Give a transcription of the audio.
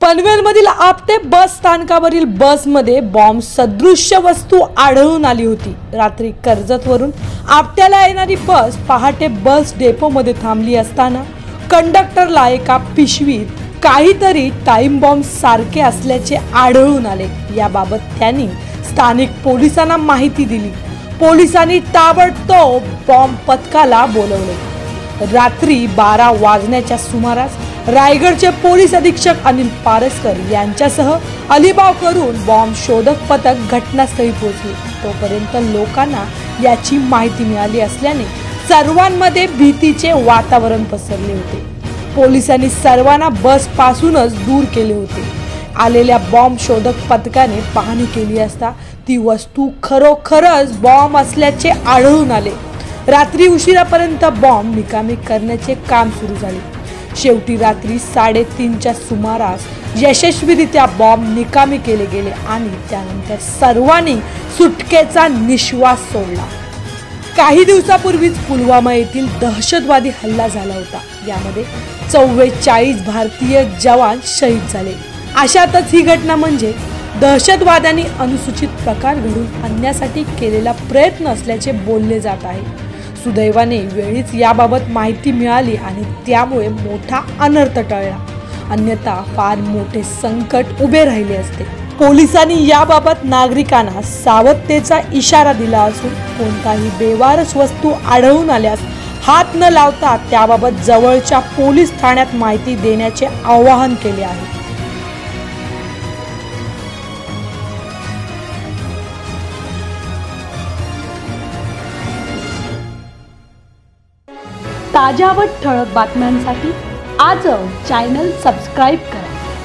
पनवेलमधील आपटे बस स्थानकावरील बसमध्ये बॉम्ब सदृश्य वस्तू आढळून आली होती। रात्री कर्जतवरून आपट्याला येणारी बस पहाटे बस डेपोमध्ये थांबली असताना कंडक्टरला एका पिशवीत काहीतरी टाइम बॉम्ब सारखे असल्याचे आढळून आले। याबाबत त्यांनी स्थानिक पोलिसांना माहिती दिली। पोलिसांनी ताबडतोब बॉम्ब पथकाला बोलवले। रात्री 12 वाजण्याच्या सुमारास रायगडचे पोलीस अधीक्षक अनिल पारसकर यांच्यासह अलिबाग करून बॉम्ब शोधक पथक घटनास्थळी पोहोचले। तोपर्यंत लोकांना याची माहिती मिळाली असल्याने सर्वांमध्ये भीतीचे वातावरण पसरले होते। पोलिसांनी सर्वांना बस पासूनच दूर केले होते। आलेल्या बॉम्ब शोधक पथकाने पाहणी केली असता ती वस्तू खरोखरच बॉम्ब असल्याचे आढळून आले। रात्री उशिरापर्यंत बॉम्ब निकामी करण्याचे काम सुरू झाले। शेवटी रात्री 3:30च्या सुमारास यशस्वीरित्या बॉम्ब निकामी केले गेले आणि त्यानंतर सर्वांनी सुटकेचा निश्वास सोडला। काही दिवसापूर्वीच पुलवामा येथील दहशतवादी हल्ला झाला होता। यामध्ये 44 भारतीय जवान शहीद झाले। अशातच ही घटना म्हणजे दहशतवाद्यांनी अनुसूचित प्रकार घडवून आणण्यासाठी केलेला प्रयत्न असल्याचे बोलले जात आहे। सुदैवाने वेळीच याबाबत माहिती मिळाली आणि त्यामुळे मोठा अनर्थ टळला, अन्यथा फार मोठे संकट उभे राहिले असते। पोलिसांनी याबाबत नागरिकांना सावधतेचा इशारा दिला असून कोणताही बेवारस वस्तू आढळून आल्यास हात न लावता त्याबाबत जवळच्या पोलीस ठाण्यात माहिती देण्याचे आवाहन केले आहे। ताज्या व ठळक बातम्यांसाठी आज चॅनल सबस्क्राइब करा।